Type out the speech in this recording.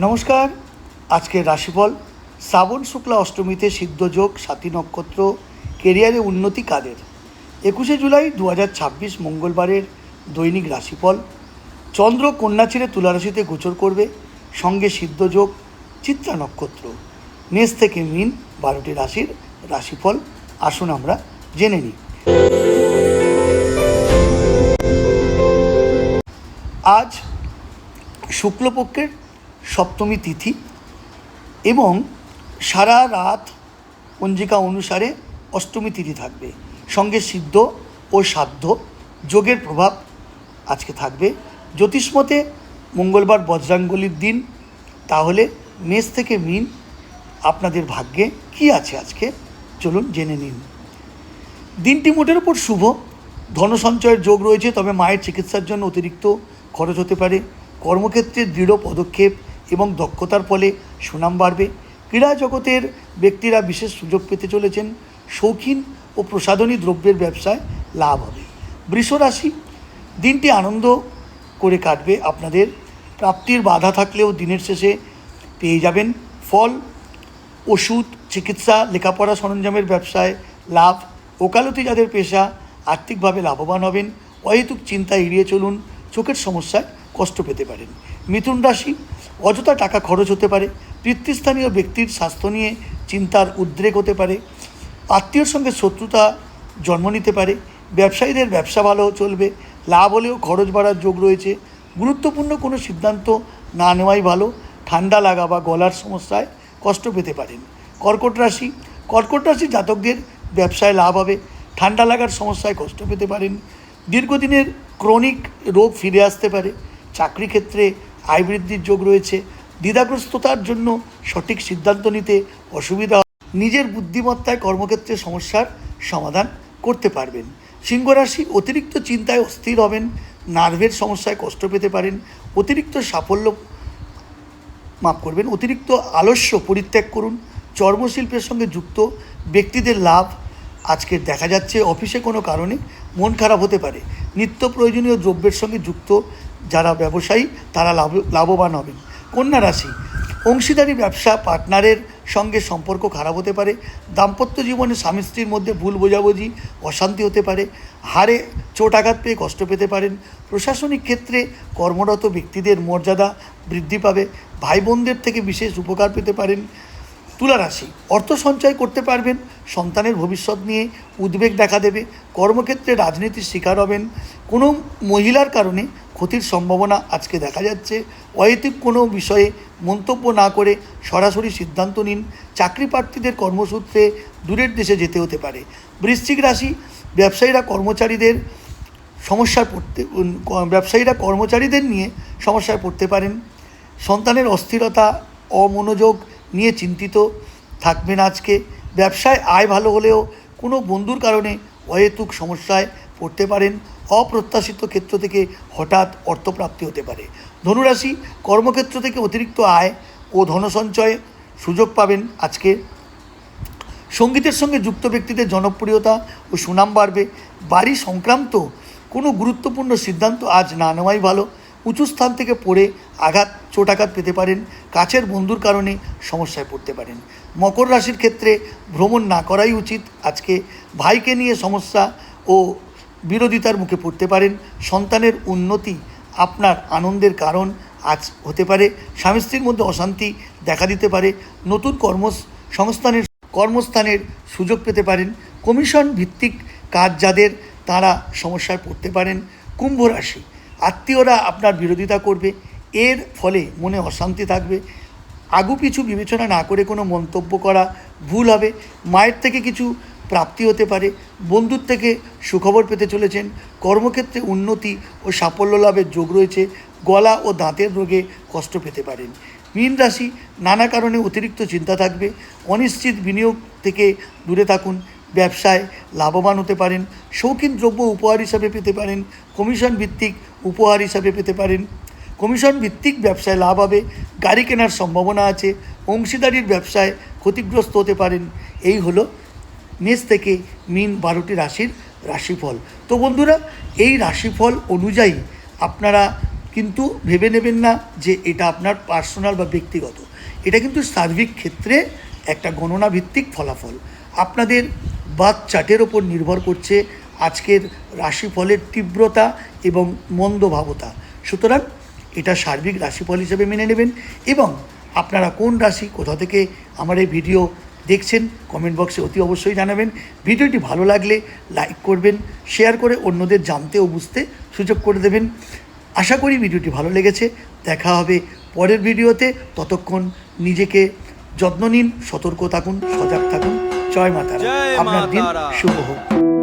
নমস্কার। আজকের রাশিফল শ্রাবণ শুক্লা অষ্টমীতে সিদ্ধযোগ, সাথী নক্ষত্র, কেরিয়ারে উন্নতি কাদের। 21শে জুলাই 2026 মঙ্গলবারের দৈনিক রাশিফল। চন্দ্র কন্যা ছেড়ে তুলা রাশিতে গোচর করবে, সঙ্গে সিদ্ধযোগ, চিত্রা নক্ষত্র। মেষ থেকে মীন 12টি রাশির রাশিফল আসুন আমরা জেনে নিই। আজ শুক্লপক্ষের সপ্তমী তিথি এবং সারা রাত পঞ্জিকা অনুসারে অষ্টমী তিথি থাকবে। সঙ্গে সিদ্ধ ও সাধ্য যোগের প্রভাব আজকে থাকবে। জ্যোতিষমতে মঙ্গলবার বজ্রাঙ্গলির দিন। তাহলে মেষ থেকে মীন আপনাদের ভাগ্যে কি আছে আজকে চলুন জেনে নিন। দিনটি মোটের উপর শুভ। ধনসঞ্চয়ের যোগ রয়েছে, তবে মায়ের চিকিৎসার জন্য অতিরিক্ত খরচ হতে পারে। কর্মক্ষেত্রে দৃঢ় পদক্ষেপ এবং দক্ষতার ফলে সুনাম বাড়বে। ক্রীড়া জগতের ব্যক্তিরা বিশেষ সুযোগ পেতে চলেছেন। শৌখিন ও প্রসাধনী দ্রব্যের ব্যবসায় লাভ হবে। বৃষ রাশি, দিনটি আনন্দ করে কাটবে আপনাদের। প্রাপ্তির বাধা থাকলেও দিনের শেষে পেয়ে যাবেন ফল। ওষুধ, চিকিৎসা, লেখাপড়া সরঞ্জামের ব্যবসায় লাভ। ওকালতি যাদের পেশা আর্থিকভাবে লাভবান হবেন। অহেতুক চিন্তা এড়িয়ে চলুন, চোখের সমস্যায় কষ্ট পেতে পারেন। মিথুন রাশি, অযথা টাকা খরচ হতে পারে। পিতৃস্থানীয় ব্যক্তির স্বাস্থ্য নিয়ে চিন্তার উদ্রেক হতে পারে। আত্মীয়র সঙ্গে শত্রুতা জন্ম নিতে পারে। ব্যবসায়ীদের ব্যবসা ভালো চলবে, লাভ হলেও খরচ বাড়ার যোগ রয়েছে। গুরুত্বপূর্ণ কোনো সিদ্ধান্ত না নেওয়াই ভালো। ঠান্ডা লাগা বা গলার সমস্যায় কষ্ট পেতে পারেন। কর্কট রাশি জাতকদের ব্যবসায় লাভ হবে। ঠান্ডা লাগার সমস্যায় কষ্ট পেতে পারেন। দীর্ঘদিনের ক্রনিক রোগ ফিরে আসতে পারে। চাকরি ক্ষেত্রে আয় বৃদ্ধির যোগ রয়েছে। দ্বিধাগ্রস্ততার জন্য সঠিক সিদ্ধান্ত নিতে অসুবিধা। নিজের বুদ্ধিমত্তায় কর্মক্ষেত্রে সমস্যার সমাধান করতে পারবেন। সিংহ রাশি, অতিরিক্ত চিন্তায় অস্থির হবেন। নার্ভের সমস্যায় কষ্ট পেতে পারেন। অতিরিক্ত আলস্য পরিত্যাগ করুন। চর্মশিল্পের সঙ্গে যুক্ত ব্যক্তিদের লাভ আজকের দেখা যাচ্ছে। অফিসে কোনো কারণে মন খারাপ হতে পারে। নিত্য প্রয়োজনীয় দ্রব্যের সঙ্গে যুক্ত যারা ব্যবসায়ী তারা লাভবান হবেন। কন্যা রাশি, অংশীদারি ব্যবসা পার্টনারের সঙ্গে সম্পর্ক খারাপ হতে পারে। দাম্পত্য জীবনে স্বামী স্ত্রীর মধ্যে ভুল বোঝাবুঝি, অশান্তি হতে পারে। হাড়ে চোট আঘাত পেয়ে কষ্ট পেতে পারেন। প্রশাসনিক ক্ষেত্রে কর্মরত ব্যক্তিদের মর্যাদা বৃদ্ধি পাবে। ভাই বোনদের থেকে বিশেষ উপকার পেতে পারেন। তুলা রাশি, অর্থ সঞ্চয় করতে পারবেন। সন্তানের ভবিষ্যৎ নিয়ে উদ্বেগ দেখা দেবে। কর্মক্ষেত্রে রাজনীতির শিকার হবেন। কোনো মহিলার কারণে ক্ষতির সম্ভাবনা আজকে দেখা যাচ্ছে। অহেতুক কোনো বিষয়ে মন্তব্য না করে সরাসরি সিদ্ধান্ত নিন। চাকরি প্রার্থীদের কর্মসূত্রে দূরের দেশে যেতে হতে পারে। বৃশ্চিক রাশি, ব্যবসায়ীরা কর্মচারীদের নিয়ে সমস্যায় পড়তে পারেন। সন্তানের অস্থিরতা, অমনোযোগ নিয়ে চিন্তিত থাকবেন আজকে। ব্যবসায় আয় ভালো হলেও কোনো বন্ধুর কারণে অহেতুক সমস্যায় পড়তে পারেন। অপ্রত্যাশিত ক্ষেত্র থেকে হঠাৎ অর্থপ্রাপ্তি হতে পারে। ধনুরাশি, কর্মক্ষেত্র থেকে অতিরিক্ত আয় ও ধনসঞ্চয় সুযোগ পাবেন আজকে। সঙ্গীতের সঙ্গে যুক্ত ব্যক্তিদের জনপ্রিয়তা ও সুনাম বাড়বে। বাড়ি সংক্রান্ত কোনো গুরুত্বপূর্ণ সিদ্ধান্ত আজ না নেওয়াই ভালো। উঁচু স্থান থেকে পড়ে চোটাঘাত পেতে পারেন। কাছের বন্ধুর কারণে সমস্যায় পড়তে পারেন। মকর রাশির ক্ষেত্রে ভ্রমণ না করাই উচিত আজকে। ভাইকে নিয়ে সমস্যা ও বিরোধিতার মুখে পড়তে পারেন। সন্তানের উন্নতি আপনার আনন্দের কারণ আজ হতে পারে। স্বামী স্ত্রীর মধ্যে অশান্তি দেখা দিতে পারে। নতুন কর্মস্থানের সুযোগ পেতে পারেন। কমিশন ভিত্তিক কাজ যাদের তারা সমস্যায় পড়তে পারেন। কুম্ভ রাশি, আত্মীয়রা আপনার বিরোধিতা করবে। এর ফলে মনে অশান্তি থাকবে। আগুপিছু বিবেচনা না করে কোনো মন্তব্য করা ভুল হবে। মায়ের থেকে কিছু প্রাপ্তি হতে পারে। বন্ধুর থেকে সুখবর পেতে চলেছেন। কর্মক্ষেত্রে উন্নতি ও সাফল্য লাভের যোগ রয়েছে। গলা ও দাঁতের রোগে কষ্ট পেতে পারেন। মীন রাশি, নানা কারণে অতিরিক্ত চিন্তা থাকবে। অনিশ্চিত বিনিয়োগ থেকে দূরে থাকুন। ব্যবসায় লাভবান হতে পারেন। শৌখিন দ্রব্য উপহার হিসাবে পেতে পারেন। কমিশন ভিত্তিক ব্যবসায় লাভ হবে। গাড়ি কেনার সম্ভাবনা আছে। অংশীদারির ব্যবসায় ক্ষতিগ্রস্ত হতে পারেন। এই হলো মেষ থেকে মীন 12টি রাশির রাশিফল। তো বন্ধুরা, এই রাশিফল অনুযায়ী আপনারা কিন্তু ভেবে নেবেন না যে এটা আপনার পার্সোনাল বা ব্যক্তিগত, এটা কিন্তু সার্বিক ক্ষেত্রে একটা গণনা ভিত্তিক ফলাফল। আপনাদের বার্থ চার্টের ওপর নির্ভর করছে আজকের রাশিফলের তীব্রতা এবং মন্দভাবতা। সুতরাং এটা সার্বিক রাশিফল হিসেবে মেনে নেবেন। এবং আপনারা কোন রাশি, কোথা থেকে আমার এই ভিডিও দেখছেন, কমেন্ট বক্সে অতি অবশ্যই জানাবেন। ভিডিওটি ভালো লাগলে লাইক করবেন, শেয়ার করে অন্যদের জানতে ও বুঝতে সুযোগ করে দেবেন। আশা করি ভিডিওটি ভালো লেগেছে। দেখা হবে পরের ভিডিওতে। ততক্ষণ নিজেকে যত্ন নিন, সতর্ক থাকুন, সজাগ থাকুন। জয় মাতা, আপনার দিন শুভ হোক।